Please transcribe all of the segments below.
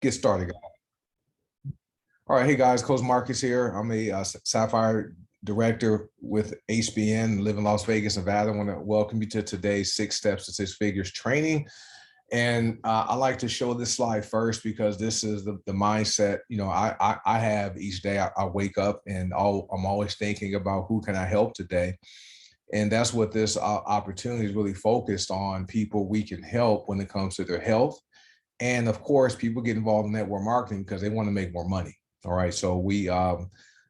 Get started, guys. All right, hey guys, Coach Marcus here. I'm a Sapphire Director with HBN, live in Las Vegas, Nevada. I want to welcome you to today's 6 Steps to Six Figures training. And I like to show this slide first because this is the mindset, I have each day. I wake up and I'm always thinking about who can I help today. And that's what this opportunity is really focused on, people we can help when it comes to their health. And of course, people get involved in network marketing because they want to make more money. All right. So we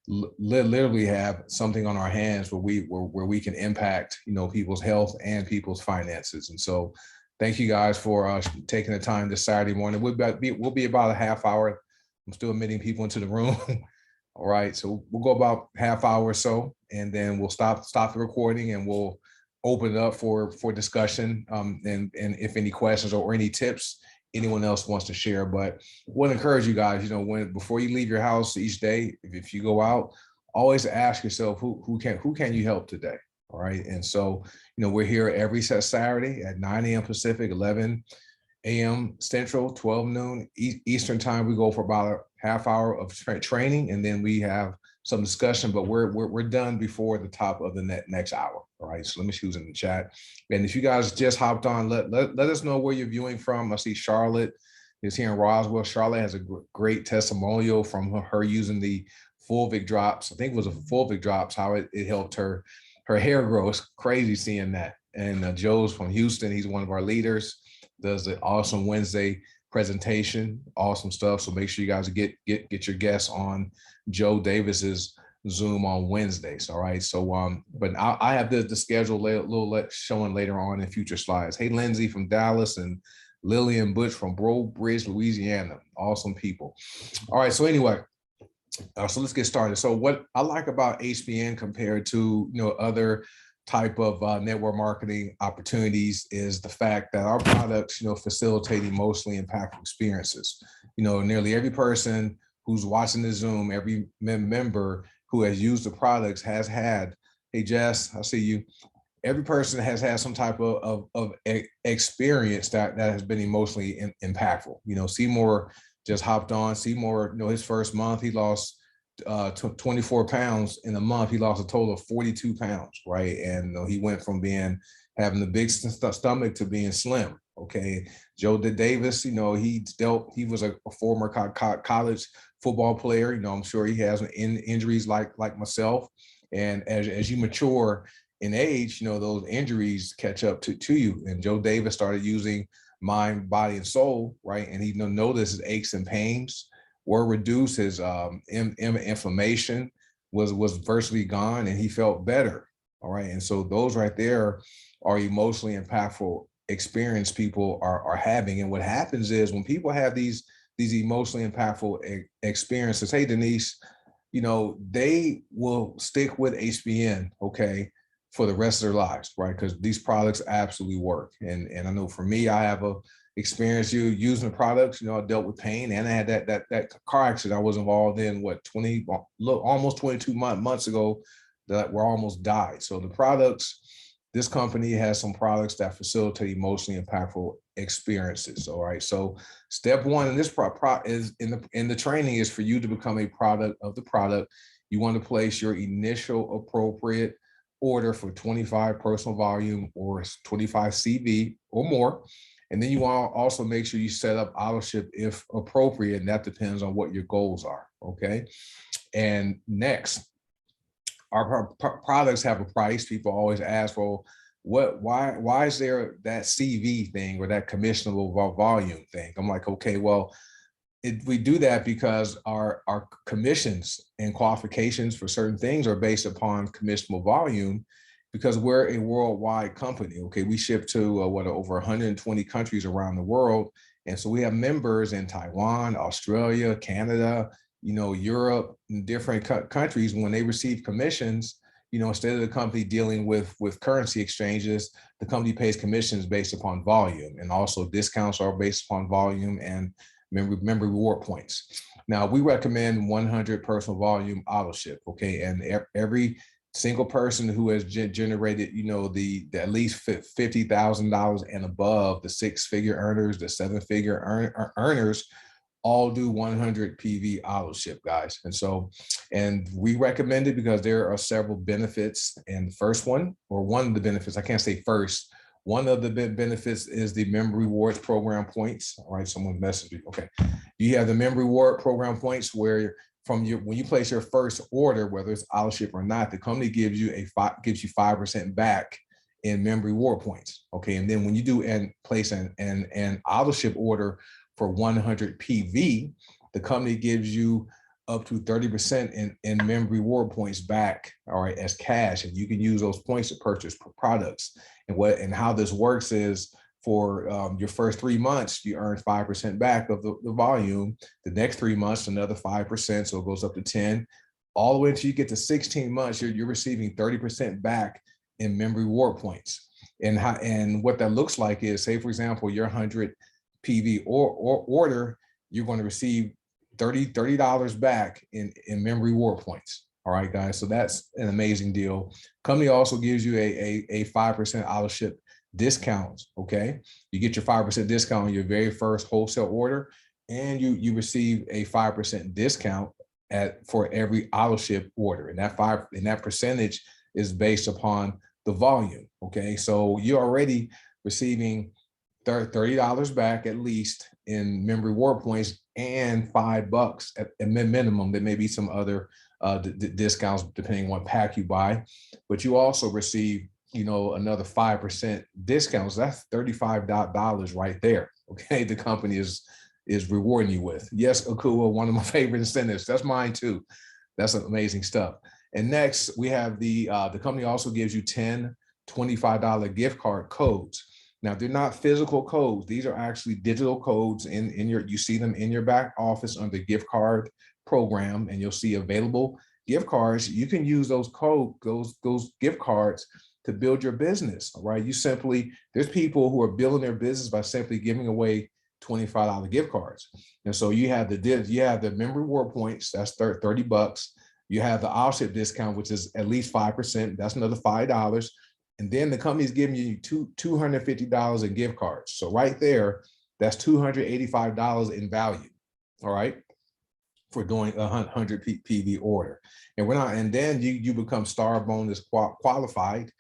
literally have something on our hands where we can impact, people's health and people's finances. And so thank you guys for taking the time this Saturday morning. We'll be about a half hour. I'm still admitting people into the room. All right. So we'll go about half hour or so, and then we'll stop the recording and we'll open it up for discussion. And if any questions or any tips anyone else wants to share. But we'll encourage you guys, before you leave your house each day, if you go out, always ask yourself who can you help today. All right. And so, we're here every Saturday at 9 a.m. Pacific, 11 a.m. Central, 12 noon Eastern time. We go for about a half hour of training, and then we have some discussion, but we're done before the top of the next hour. All right, so let me see who's in the chat. And if you guys just hopped on, let us know where you're viewing from. I see Charlotte is here in Roswell. Charlotte has a great testimonial from her using the Fulvic drops. I think it was a Fulvic drops, how it helped her hair grow. It's crazy seeing that. And Joe's from Houston. He's one of our leaders, does the awesome Wednesday presentation, awesome stuff. So make sure you guys get your guests on Joe Davis's Zoom on Wednesdays. All right. So but I have the schedule showing later on in future slides. Hey, Lindsay from Dallas and Lillian Butch from Breaux Bridge, Louisiana. Awesome people. All right. So anyway, so let's get started. So what I like about HBN compared to other type of network marketing opportunities is the fact that our products, facilitate emotionally impactful experiences. Nearly every person who's watching the Zoom, every member who has used the products has had, hey, Jess, I see you. Every person has had some type of experience that has been emotionally impactful. Seymour just hopped on. Seymour, his first month, he lost 24 pounds in a month. He lost a total of 42 pounds, right? And he went from having the big stomach to being slim. Okay. Joe Davis, he was a former college football player. I'm sure he has injuries like myself. And as you mature in age, those injuries catch up to you. And Joe Davis started using Mind, Body, and Soul, right? And he noticed his aches and pains were reduced. His inflammation was virtually gone, and he felt better. All right. And so those right there are emotionally impactful experience people are having. And what happens is when people have these emotionally impactful experiences, hey, Denise, they will stick with HBN, okay, for the rest of their lives, right? Because these products absolutely work. And I know for me, I have a experience using the products. I dealt with pain, and I had that car accident I was involved in, almost 22 months ago, that where I almost died. So the products, this company has some products that facilitate emotionally impactful experiences. All right. So step one in this is in the training is for you to become a product of the product. You want to place your initial appropriate order for 25 personal volume or 25 CV or more. And then you want to also make sure you set up auto ship if appropriate, and that depends on what your goals are. Okay. And next, our products have a price. People always ask, well, why is there that CV thing or that commissionable volume thing? I'm like, okay, well, we do that because our commissions and qualifications for certain things are based upon commissionable volume, because we're a worldwide company. Okay, we ship to over 120 countries around the world, and so we have members in Taiwan, Australia, Canada, Europe, and different countries. When they receive commissions, instead of the company dealing with currency exchanges, the company pays commissions based upon volume, and also discounts are based upon volume and member reward points. Now, we recommend 100 personal volume auto ship, okay? And every single person who has generated, the at least $50,000 and above, the 6-figure earners, the 7-figure earners, all do 100 PV auto ship, guys. And so, and we recommend it because there are several benefits. And first one, or one of the benefits, I can't say first, one of the benefits is the member rewards program points. All right, someone messaged me. Okay, you have the member reward program points where from your, when you place your first order, whether it's auto ship or not, the company gives you 5% back in member reward points. Okay, and then when you do and place an auto ship order for 100 PV, the company gives you up to 30% in member reward points back, all right, as cash, and you can use those points to purchase products. And how this works is for your first 3 months, you earn 5% back of the volume. The next 3 months, another 5%, so it goes up to 10. All the way until you get to 16 months, you're receiving 30% back in member reward points. And what that looks like is, say for example, your 100 PV or order, you're going to receive $30 back in member reward points. All right, guys. So that's an amazing deal. Company also gives you a 5% auto ship discount. Okay, you get your 5% discount on your very first wholesale order, and you receive a 5% discount for every auto ship order. And that percentage is based upon the volume. Okay, so you're already receiving $30 back at least in member reward points and $5 at minimum. There may be some other discounts depending on what pack you buy, but you also receive, another 5% discounts. That's $35 right there. Okay, the company is rewarding you with. Yes, Akua, one of my favorite incentives. That's mine too. That's amazing stuff. And next we have the company also gives you 10 $25 gift card codes. Now, they're not physical codes. These are actually digital codes you see them in your back office under gift card program, and you'll see available gift cards. You can use those gift cards to build your business, all right? There's people who are building their business by simply giving away $25 gift cards. And so you have the member reward points, that's $30. You have the auto ship discount, which is at least 5%, that's another $5. And then the company's giving you $250 in gift cards. So right there, that's $285 in value, all right, for doing a 100 PV order. And then you become Star Bonus qualified.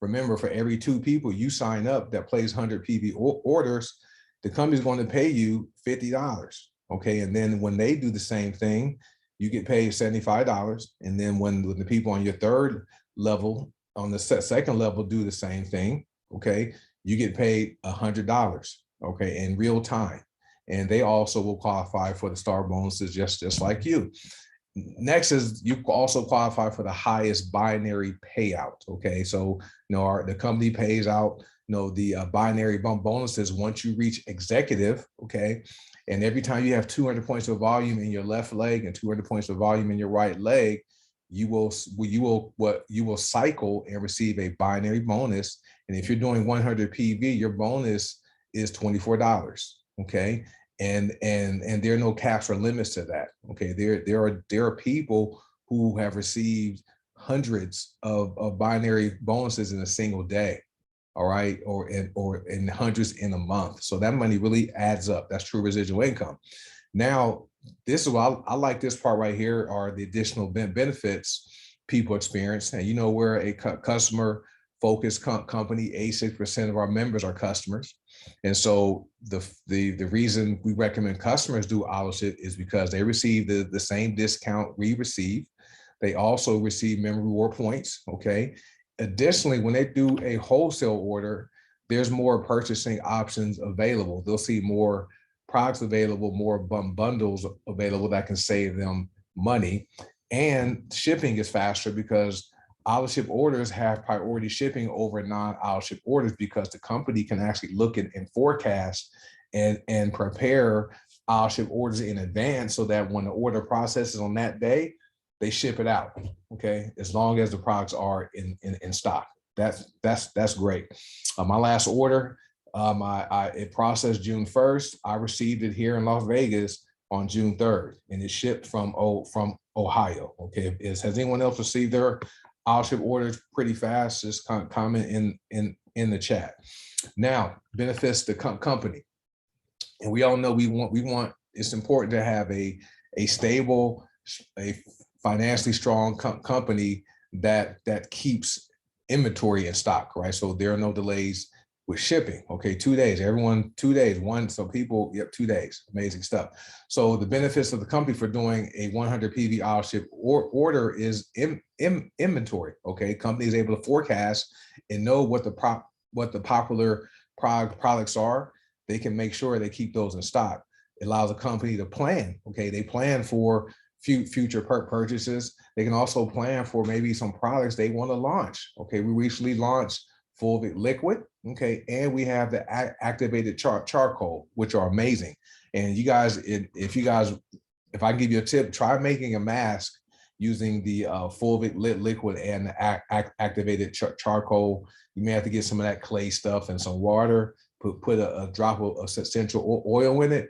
Remember, for every 2 people you sign up that place 100 PV orders, the company's going to pay you $50, okay? And then when they do the same thing, you get paid $75. And then when the people on your third level, on the second level, do the same thing, okay, you get paid $100, okay, in real time. And they also will qualify for the star bonuses just like you. Next is you also qualify for the highest binary payout, okay? So, the company pays out, the binary bonuses once you reach executive, okay? And every time you have 200 points of volume in your left leg and 200 points of volume in your right leg, you will cycle and receive a binary bonus. And if you're doing 100 PV, your bonus is $24, okay? And there are no caps or limits to that, okay? There are people who have received hundreds of binary bonuses in a single day, all right, or in hundreds in a month. So that money really adds up. That's true residual income. Now, this is what I like. This part right here are the additional benefits people experience. And we're a customer focused company. 86% of our members are customers. And so the reason we recommend customers do auto ship is because they receive the same discount we receive. They also receive member reward points, okay? Additionally, when they do a wholesale order, there's more purchasing options available. They'll see more products available, more bundles available that can save them money. And shipping is faster because auto ship orders have priority shipping over non-auto ship orders, because the company can actually look at and forecast and prepare auto ship orders in advance, so that when the order processes on that day, they ship it out, okay? As long as the products are in stock. That's great. My last order, it processed June 1st. I received it here in Las Vegas on June 3rd, and it shipped from Ohio. Okay, has anyone else received their auto ship orders pretty fast? Just comment in the chat. Now, benefits the company, and we all know we want it's important to have a stable, a financially strong company that keeps inventory in stock, right? So there are no delays with shipping. Okay, 2 days, everyone, 2 days, one. So people, yep, 2 days, amazing stuff. So the benefits of the company for doing a 100 PV auto ship order is inventory. Okay, company is able to forecast and know what the popular products are. They can make sure they keep those in stock. It allows a company to plan. Okay, they plan for future purchases. They can also plan for maybe some products they want to launch. Okay, we recently launched Fulvic Liquid, okay, and we have the activated charcoal, which are amazing. And you guys, if I give you a tip, try making a mask using the Fulvic Liquid and the activated charcoal. You may have to get some of that clay stuff and some water, put a drop of essential oil in it,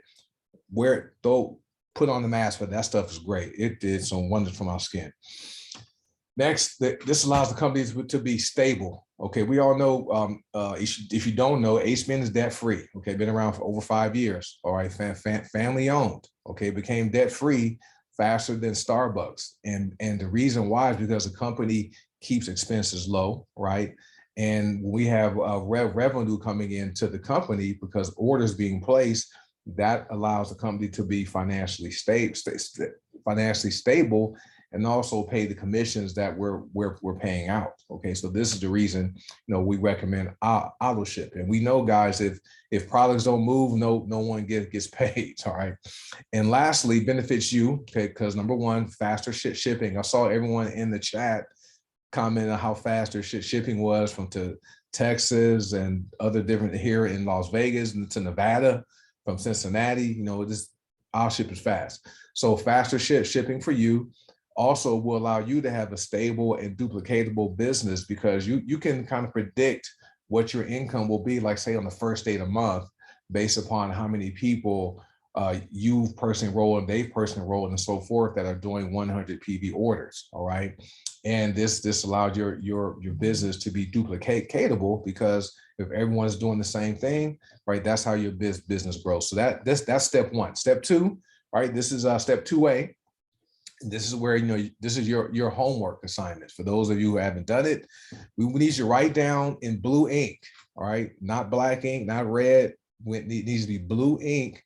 wear it, though, put on the mask, but that stuff is great. It did some wonders for my skin. Next, this allows the companies to be stable. Okay, we all know, if you don't know, ASPN is debt free. Okay, been around for over 5 years. All right, family owned. Okay, became debt free faster than Starbucks, and the reason why is because the company keeps expenses low, right? And we have revenue coming into the company because orders being placed. That allows the company to be financially stable, and also pay the commissions that we're paying out. Okay, so this is the reason we recommend auto ship. And we know, guys, if products don't move, no one gets paid. All right. And lastly, benefits you, okay, because number one, faster shipping. I saw everyone in the chat comment on how fast their shipping was from to Texas and other different here in Las Vegas and to Nevada, from Cincinnati. This auto ship is fast. So faster shipping for you also will allow you to have a stable and duplicatable business, because you can kind of predict what your income will be, like say on the first day of the month, based upon how many people you've personally enrolled and they've personally enrolled and so forth that are doing 100 PV orders. All right. And this allowed your business to be duplicatable, because if everyone's doing the same thing, right, that's how your business grows. So that's step one. Step two, right, this is step 2A. This is where, this is your homework assignments. For those of you who haven't done it, we need you to write down in blue ink, all right, not black ink, not red. It needs to be blue ink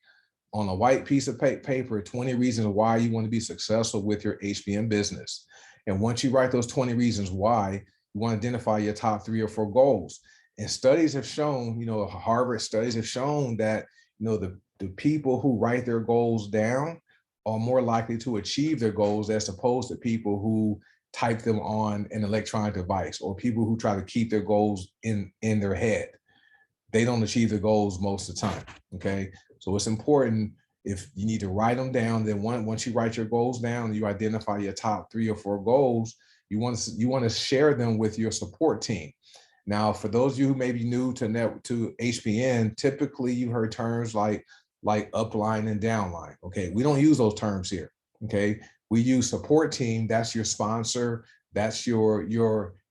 on a white piece of paper, 20 reasons why you want to be successful with your HBM business. And once you write those 20 reasons why, you want to identify your top 3 or 4 goals. And studies have shown, Harvard studies have shown that, the people who write their goals down are more likely to achieve their goals, as opposed to people who type them on an electronic device, or people who try to keep their goals in their head. They don't achieve their goals most of the time. Okay, so it's important, if you need to write them down, then once you write your goals down, you identify your top 3 or 4 goals, you want to share them with your support team. Now, for those of you who may be new to HBN, typically you heard terms like upline and downline. Okay, we don't use those terms here. Okay, we use support team. That's your sponsor. That's your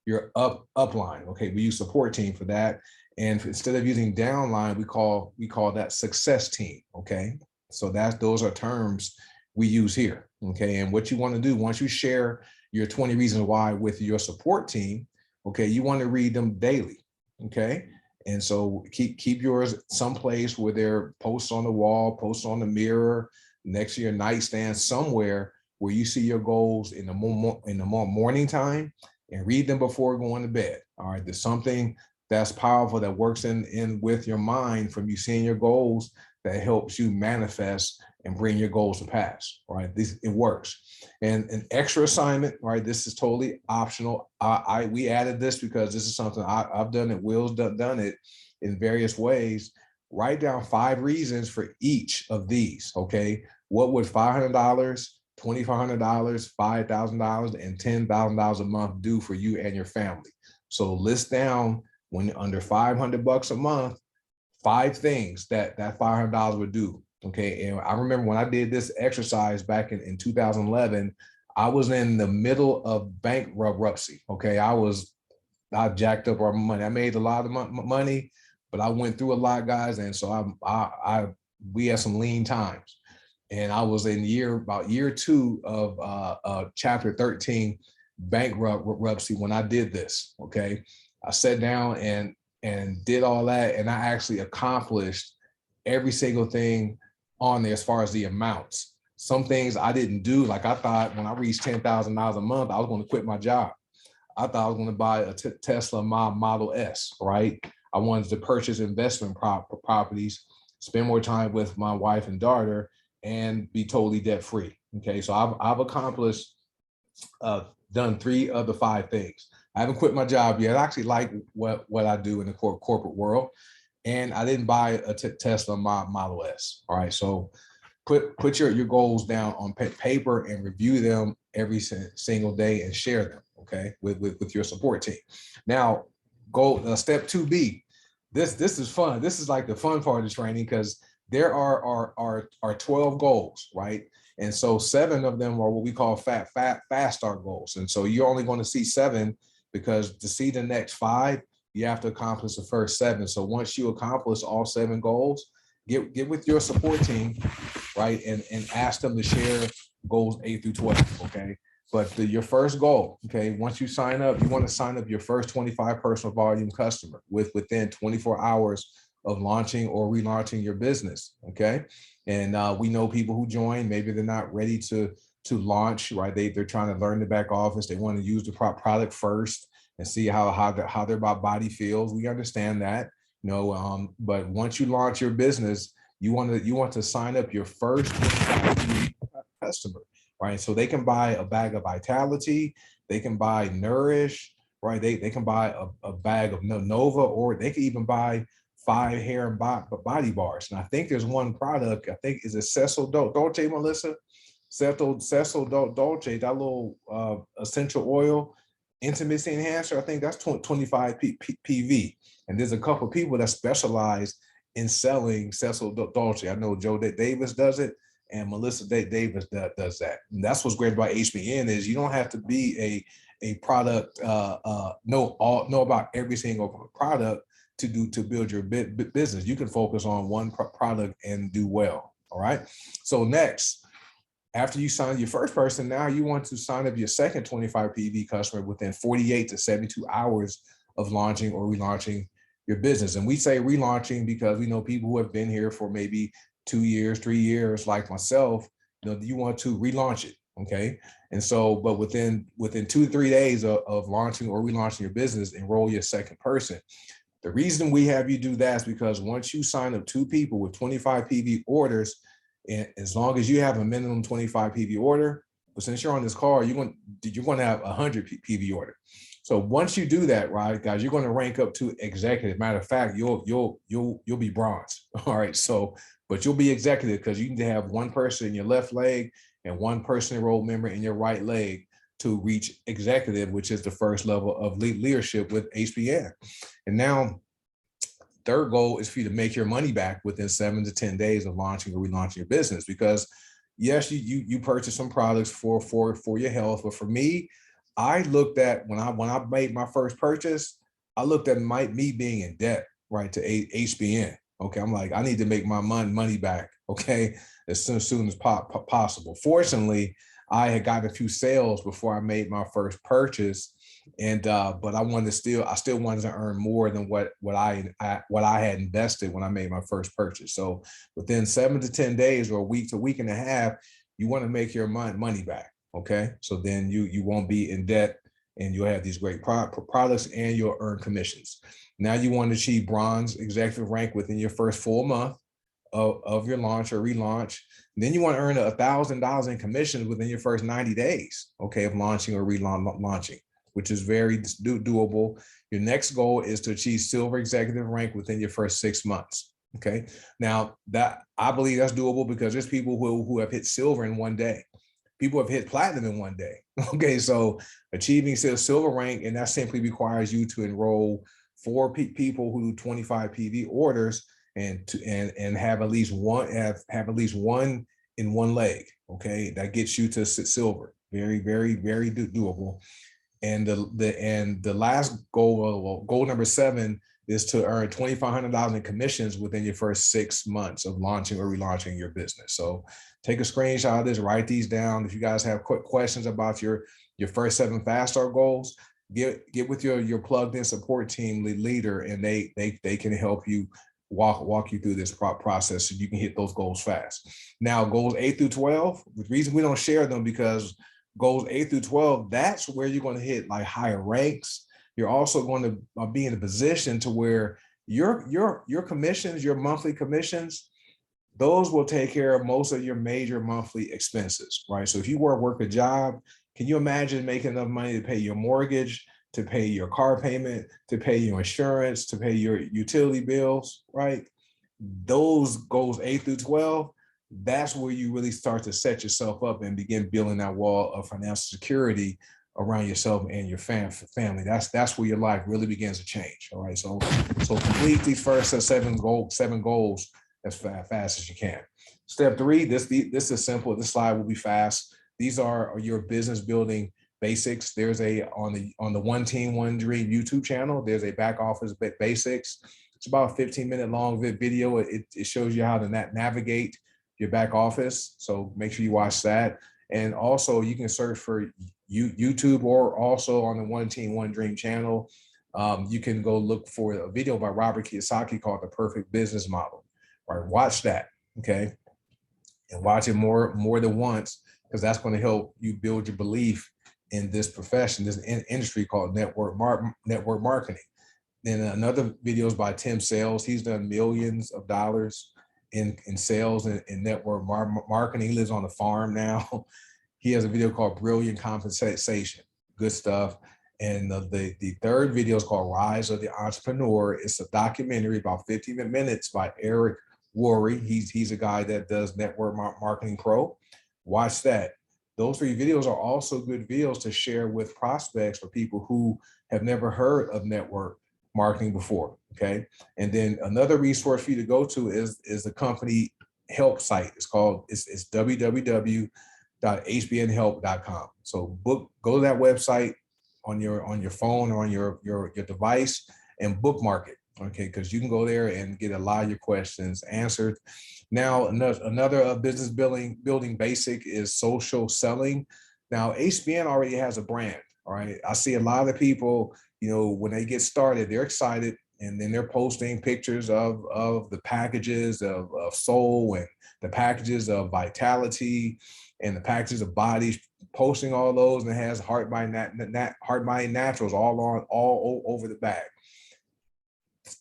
upline. Okay, we use support team for that. And instead of using downline, we call that success team. Okay, so those are terms we use here. Okay, and what you want to do once you share your 20 reasons why with your support team, okay, you want to read them daily. Okay. And so keep yours someplace where they're posts on the wall, posts on the mirror, next to your nightstand, somewhere where you see your goals in the morning time, and read them before going to bed. All right, there's something that's powerful that works in with your mind from you seeing your goals that helps you manifest and bring your goals to pass. Right, it works. And an extra assignment, right? This is totally optional. We added this because this is something I've done it. Will's done it in various ways. Write down 5 reasons for each of these. Okay, what would $500, $2,500, $5,000, and $10,000 a month do for you and your family? So list down, when under $500 a month, 5 things that $500 would do. Okay, and I remember when I did this exercise back in 2011, I was in the middle of bankruptcy. Okay, I jacked up our money. I made a lot of money, but I went through a lot, guys, and so we had some lean times. And I was in about year 2 of chapter 13 bankruptcy when I did this. Okay. I sat down and did all that, and I actually accomplished every single thing on there as far as the amounts. Some things I didn't do. Like, I thought when I reached $10,000 a month, I was going to quit my job. I thought I was going to buy a Tesla Model S, right? I wanted to purchase investment properties, spend more time with my wife and daughter, and be totally debt free. Okay, so I've accomplished, done 3 of the 5 things. I haven't quit my job yet. I actually like what I do in the corporate world, and I didn't buy a Tesla Model S. All right, so put your goals down on paper and review them every single day and share them, okay, with your support team. Now, step 2B. This is fun. This is like the fun part of the training, because there are 12 goals, right? And so 7 of them are what we call fast start goals. And so you're only going to see 7, because to see the next 5, you have to accomplish the first 7. So once you accomplish all 7 goals, get with your support team, right, and ask them to share goals 8 through 12, okay? But your first goal, okay, once you sign up, you want to sign up your first 25 personal volume customer within 24 hours of launching or relaunching your business, okay? And we know people who join, maybe they're not ready to launch, right? They're trying to learn the back office. They want to use the product first and see how their body feels. We understand that, you know, but once you launch your business, you want to sign up your first customer, right? So they can buy a bag of Vitality, they can buy Nourish, right? They can buy a bag of Nova, or they can even buy 5 hair and body bars. And I think there's one product, I think, is it Cecil Dolce, Melissa? Cecil Dolce, that little essential oil intimacy enhancer. I think that's 25 PV. And there's a couple of people that specialize in selling Cecil Dolce. I know Joe Davis does it, and Melissa Davis does that. And that's what's great about HBN is you don't have to be a product, know about every single product to build your business. You can focus on one product and do well. All right. So next, after you sign your first person, now you want to sign up your second 25 PV customer within 48 to 72 hours of launching or relaunching your business. And we say relaunching because we know people who have been here for maybe 2 years, 3 years, like myself. You know, you want to relaunch it, okay? And so, but within 2 to 3 days of launching or relaunching your business, enroll your second person. The reason we have you do that is because once you sign up 2 people with 25 PV orders, and as long as you have a minimum 25 PV order, but since you're on this call, you're going to have 100 PV order. So once you do that, right, guys, you're going to rank up to executive. Matter of fact, you'll be bronze. All right. So, but you'll be executive because you need to have 1 person in your left leg and 1 person enrolled member in your right leg to reach executive, which is the first level of leadership with HBN. And now, third goal is for you to make your money back within 7 to 10 days of launching or relaunching your business. Because yes, you purchase some products for your health, but for me, I looked at when I made my first purchase, I looked at me being in debt, right, to HBN. Okay, I'm like, I need to make my money back, okay, as soon as possible. Fortunately, I had gotten a few sales before I made my first purchase, and but I still wanted to earn more than what I had invested when I made my first purchase. So within 7 to 10 days or a week to week and a half, you want to make your money back. Okay, so then you won't be in debt, and you'll have these great products, and you'll earn commissions. Now you want to achieve bronze executive rank within your first full month of your launch or relaunch. And then you want to earn $1,000 in commissions within your first 90 days, okay, of launching or relaunching, which is very doable. Your next goal is to achieve silver executive rank within your first 6 months. Okay, now that I believe that's doable because there's people who have hit silver in 1 day. People have hit platinum in 1 day. Okay, so achieving silver rank, and that simply requires you to enroll 4 people who do 25 PV orders and have at least one in 1 leg. Okay, that gets you to silver. Very, very, very doable. And the last goal, goal number 7, is to earn $2,500 in commissions within your first 6 months of launching or relaunching your business. So take a screenshot of this, write these down. If you guys have quick questions about your first 7 fast start goals, get with your plugged in support team leader, and they can help you walk you through this process so you can hit those goals fast. Now, goals 8 through 12, the reason we don't share them because goals 8 through 12, that's where you're going to hit like higher ranks. You're also going to be in a position to where your commissions, your monthly commissions, those will take care of most of your major monthly expenses, right? So if you work a job, can you imagine making enough money to pay your mortgage, to pay your car payment, to pay your insurance, to pay your utility bills, right? Those goals 8 through 12, that's where you really start to set yourself up and begin building that wall of financial security around yourself and your family. That's where your life really begins to change. All right. So complete these first 7 goals as fast as you can. Step 3, this is simple. This slide will be fast. These are your business building basics. There's on the One Team One Dream YouTube channel, there's a back office basics. It's about a 15-minute long video. It shows you how to navigate your back office. So make sure you watch that. And also you can search for YouTube, or also on the One Team One Dream channel. You can go look for a video by Robert Kiyosaki called The Perfect Business Model. Right, watch that, okay? And watch it more than once, because that's going to help you build your belief in this profession, this industry called network marketing. Then another video is by Tim Sales. He's done millions of dollars in sales and network marketing. He lives on a farm now. He has a video called Brilliant Compensation. Good stuff. And the third video is called Rise of the Entrepreneur. It's a documentary about 15 minutes by Eric Worre. He's a guy that does Network Marketing Pro. Watch that. Those 3 videos are also good videos to share with prospects for people who have never heard of network marketing before, okay? And then another resource for you to go to is the company help site. It's www.hbnhelp.com. So go to that website on your phone or on your device and bookmark it, okay? Because you can go there and get a lot of your questions answered. Now, another business building basic is social selling. Now, HBN already has a brand, all right? I see a lot of people, when they get started, they're excited, and then they're posting pictures of the packages of Soul, and the packages of Vitality, and the packages of Bodies, posting all those, and it has Heart Mind Naturals all over the bag.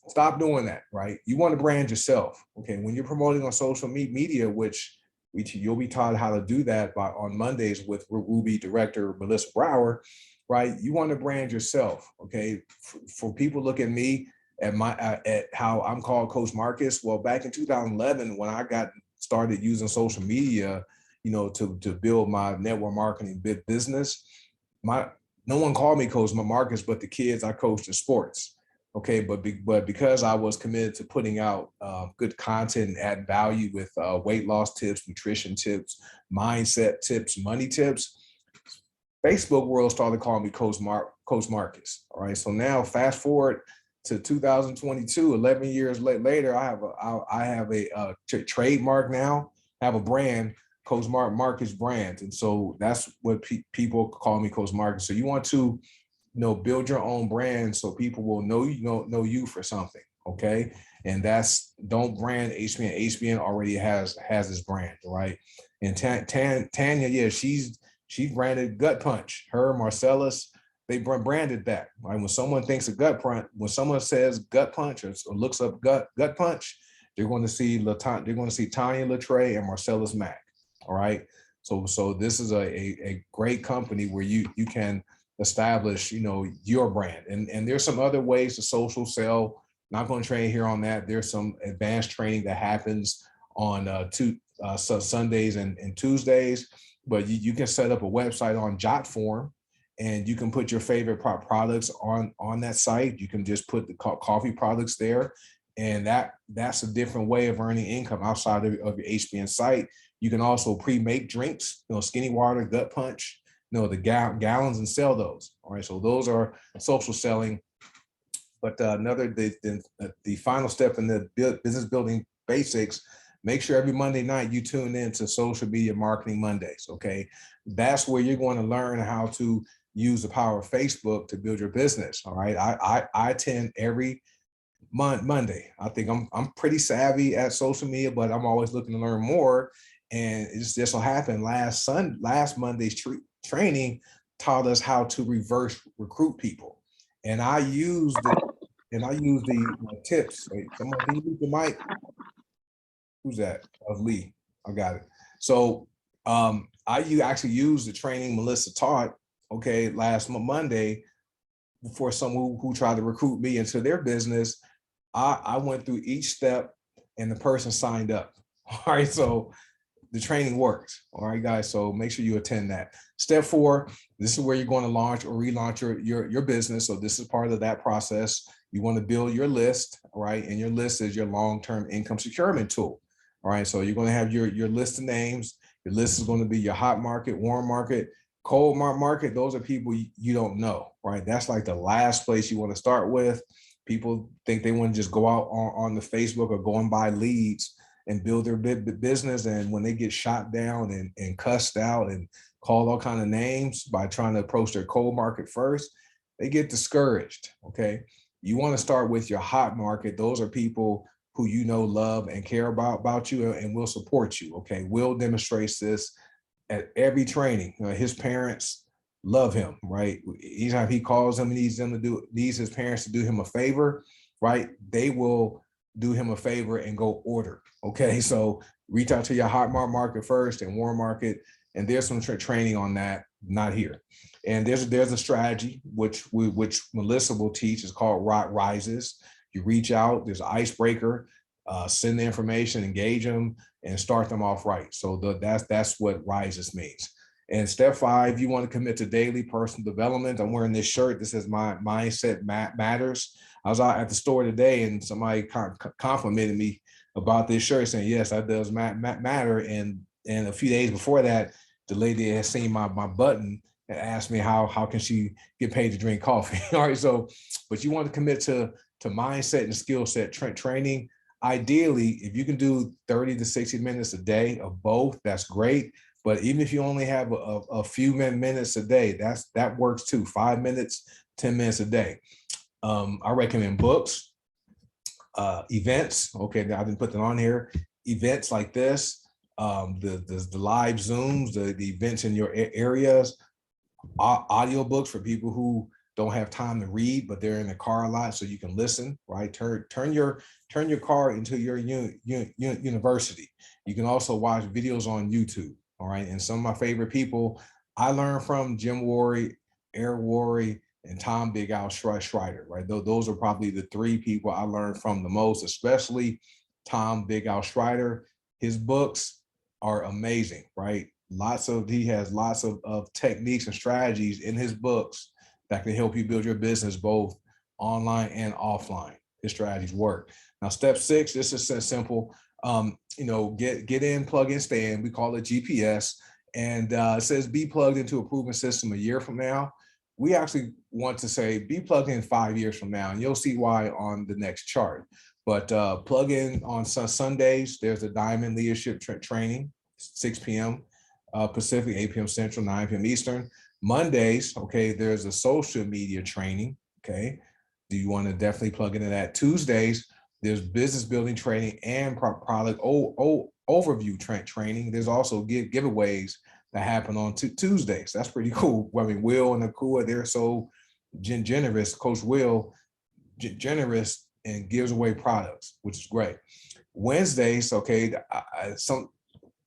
Stop doing that, right? You want to brand yourself, okay? When you're promoting on social media, which you'll be taught how to do that on Mondays with Ruby director Melissa Brower, right? You want to brand yourself, okay? For people look at me at how I'm called Coach Marcus. Well, back in 2011, when I got started using social media, to build my network marketing business, no one called me Coach Marcus but the kids I coached in sports. Okay, but because I was committed to putting out good content and add value with weight loss tips, nutrition tips, mindset tips, money tips, Facebook world started calling me Coach Marcus. All right, so now fast forward to 2022, 11 years later, I have a trademark now, I have a brand, Coach Marcus brand, and so that's what people call me, Coach Marcus. So you want to build your own brand so people will know you for something, okay? And don't brand HBN. HBN already has his brand, right? And Tanya, yeah, she's branded Gut Punch. Her, Marcellus, they branded that, right? When someone thinks of gut punch, when someone says Gut Punch or looks up gut punch, they're going to see Tanya Latre and Marcellus Mack, all right? So this is a great company where you can establish, your brand. And there's some other ways to social sell. Not going to train here on that. There's some advanced training that happens on Sundays and Tuesdays, but you can set up a website on JotForm, and you can put your favorite products on that site. You can just put the coffee products there, and that's a different way of earning income outside of your HBN site. You can also pre-make drinks, Skinny Water, Gut Punch, the gallons, and sell those. All right, so those are social selling. But the final step in the business building basics, make sure every Monday night you tune in to Social Media Marketing Mondays. Okay, that's where you're going to learn how to use the power of Facebook to build your business. All right, I attend every Monday. I think I'm pretty savvy at social media, but I'm always looking to learn more. And it just so happened last Monday's training taught us how to reverse recruit people, and I used the tips. Wait, someone can you mute the mic? Who's that? Of Lee. I got it. So you actually used the training Melissa taught, okay, last Monday for someone who tried to recruit me into their business. I went through each step and the person signed up. All right, so the training works. All right, guys, so make sure you attend that. Step 4, this is where you're going to launch or relaunch your business. So this is part of that process. You want to build your list, right? And your list is your long-term income securement tool. All right, so you're going to have your list of names. Your list is going to be your hot market, warm market, cold market. Those are people you don't know, right? That's like the last place you want to start with. People think they want to just go out on the Facebook or go and buy leads and build their business. And when they get shot down and cussed out and called all kind of names by trying to approach their cold market first, they get discouraged. Okay. You want to start with your hot market. Those are people who you know, love and care about you and will support you. Okay. Will demonstrates this at every training. His parents love him, right? Anytime he calls them and needs his parents to do him a favor, right? They will do him a favor and go order. Okay, so reach out to your hot market first and warm market, and there's some training on that. Not here, and there's a strategy which Melissa will teach. It's called Rises. You reach out. There's an icebreaker. Send the information, engage them, and start them off right. So that's what Rises means. And step 5, you want to commit to daily personal development. I'm wearing this shirt. This says my mindset matters. I was out at the store today and somebody complimented me about this shirt, saying, yes, that does matter. And a few days before that, the lady had seen my button and asked me how can she get paid to drink coffee. All right, so, but you want to commit to mindset and skill set training. Ideally, if you can do 30 to 60 minutes a day of both, that's great. But even if you only have a few minutes a day, that works too. 5 minutes, 10 minutes a day. I recommend books, events. Okay, I didn't put them on here. Events like this, the live Zooms, the events in your areas, audiobooks for people who don't have time to read, but they're in the car a lot, so you can listen, right? Turn your car into your university. You can also watch videos on YouTube, all right? And some of my favorite people I learned from: Jim Worry, Eric Worre, and Tom Big Al Schreider, right? Those are probably the 3 people I learned from the most, especially Tom Big Al Schreider. His books are amazing, right? He has lots of techniques and strategies in his books that can help you build your business both online and offline. His strategies work. Now, step 6, this is simple. Get in, plug in, stay in. We call it GPS. And it says be plugged into a proven system a year from now. We actually want to say be plugged in 5 years from now, and you'll see why on the next chart. But plug in on Sundays. There's a Diamond Leadership training, 6 p.m. Pacific, 8 p.m. Central, 9 p.m. Eastern. Mondays, okay, there's a social media training, okay? Do you want to definitely plug into that? Tuesdays, there's business building training and product overview training. There's also giveaways that happen on Tuesdays. That's pretty cool. I mean, Will and Akua, they're so generous. Coach Will, generous and gives away products, which is great. Wednesdays, okay,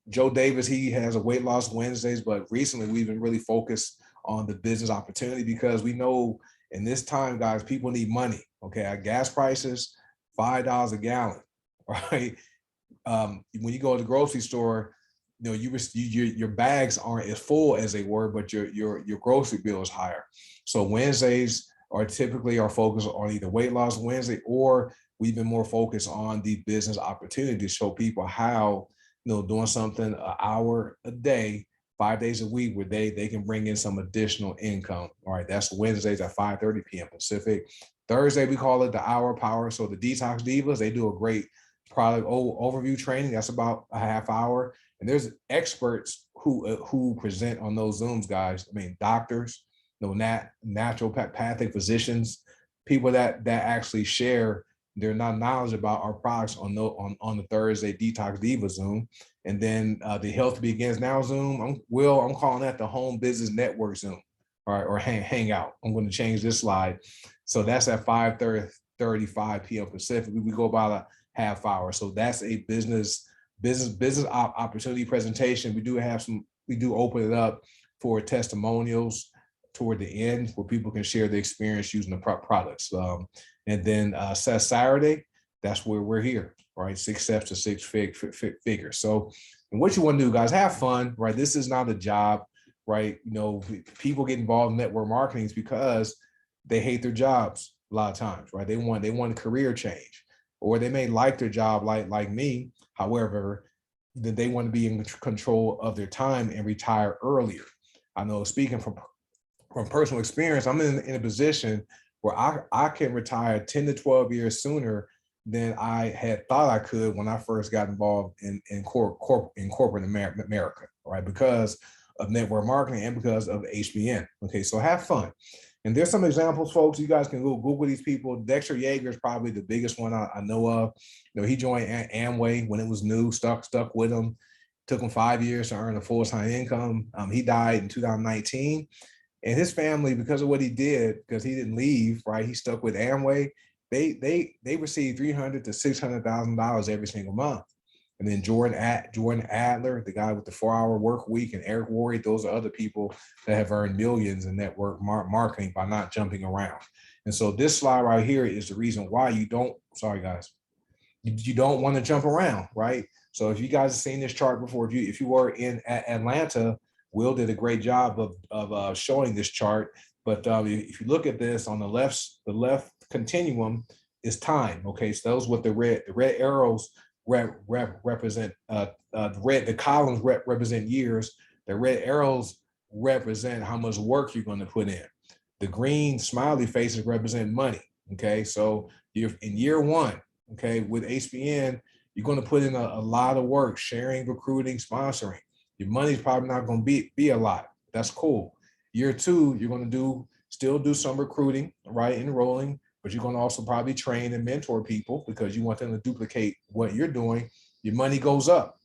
Joe Davis, he has a weight loss Wednesdays, but recently we've been really focused on the business opportunity because we know in this time, guys, people need money. Okay, our gas prices, $5 a gallon, right? When you go to the grocery store, your bags aren't as full as they were, but your grocery bill is higher. So Wednesdays are typically our focus on either weight loss Wednesday, or we've been more focused on the business opportunity to show people how, doing something an hour a day, 5 days a week, where they can bring in some additional income. All right, that's Wednesdays at 5:30 p.m. Pacific, Thursday, we call it the hour power. So the Detox Divas, they do a great product overview training. That's about a half hour. And there's experts who present on those Zooms, guys. I mean, doctors, naturopathic physicians, people that actually share their knowledge about our products on the Thursday Detox Diva Zoom. And then the Health Begins Now Zoom. I'm calling that the Home Business Network Zoom, all right, or Hangout. I'm going to change this slide. So that's at 5:35 p.m. Pacific. We go about a half hour. So that's a business opportunity presentation. We do open it up for testimonials toward the end where people can share the experience using the products. And then Saturday, that's where we're here, right? 6 steps to 6 figures. So, and what you want to do, guys, have fun, right? This is not a job, right? You know, people get involved in network marketing because they hate their jobs a lot of times, right? They want a career change, or they may like their job like me. However, that they want to be in control of their time and retire earlier. I know, speaking from personal experience, I'm in a position where I can retire 10 to 12 years sooner than I had thought I could when I first got involved in corporate America, right? Because of network marketing and because of HBN. Okay, so have fun. And there's some examples, folks. You guys can Google these people. Dexter Yeager is probably the biggest one I know of. You know, he joined Amway when it was new, stuck with him. Took him 5 years to earn a full-time income. He died in 2019. And his family, because of what he did, because he didn't leave, right? He stuck with Amway. They received $300,000 to $600,000 every single month. And then Jordan Adler, the guy with the 4-hour work week, and Eric Worre, those are other people that have earned millions in network marketing by not jumping around. And so this slide right here is the reason why you don't, sorry guys, you don't want to jump around, right? So if you guys have seen this chart before, if you were in Atlanta, Will did a great job of showing this chart. But if you look at this on the left continuum is time. Okay, so those with the red arrows represent the columns represent years. The red arrows represent how much work you're going to put in. The green smiley faces represent money. Okay, so you're in year one. Okay, with HBN, you're going to put in a lot of work, sharing, recruiting, sponsoring. Your money's probably not going to be a lot. That's cool. Year two, you're going to still do some recruiting, right? Enrolling, but you're going to also probably train and mentor people because you want them to duplicate what you're doing. Your money goes up.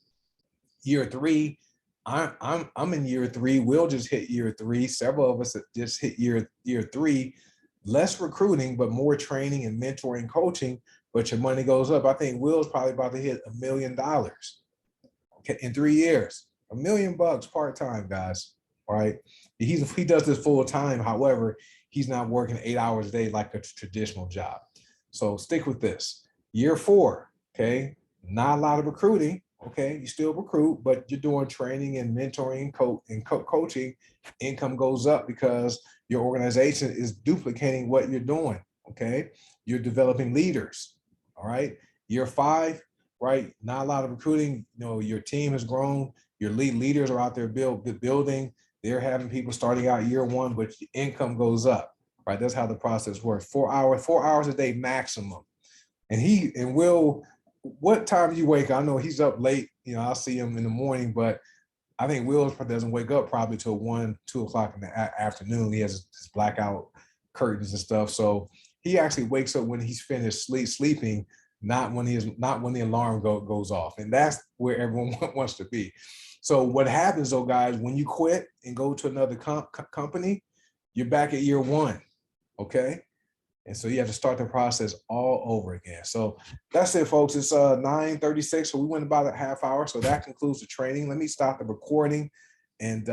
Year three, I'm in year three. Will just hit year three. Several of us just hit year three. Less recruiting, but more training and mentoring, coaching. But your money goes up. I think Will's probably about to hit $1 million in 3 years. $1 million part-time, guys. All right. He does this full time. However, he's not working 8 hours a day like a traditional job. So stick with this. Year four, okay, not a lot of recruiting. Okay, you still recruit, but you're doing training and mentoring and coaching. Income goes up because your organization is duplicating what you're doing. Okay, you're developing leaders. All right. Year five, right? Not a lot of recruiting. You know, your team has grown. Your leaders are out there building. They're having people starting out year one, but the income goes up, right? That's how the process works. 4 hours a day maximum. And Will, what time do you wake up? I know he's up late. You know, I'll see him in the morning, but I think Will doesn't wake up probably till 1, 2 o'clock in the afternoon. He has his blackout curtains and stuff. So he actually wakes up when he's finished sleeping, not when the alarm goes off. And that's where everyone wants to be. So what happens though, guys, when you quit and go to another company, you're back at year one, okay? And so you have to start the process all over again. So that's it, folks. It's 9:36, so we went about a half hour. So that concludes the training. Let me stop the recording and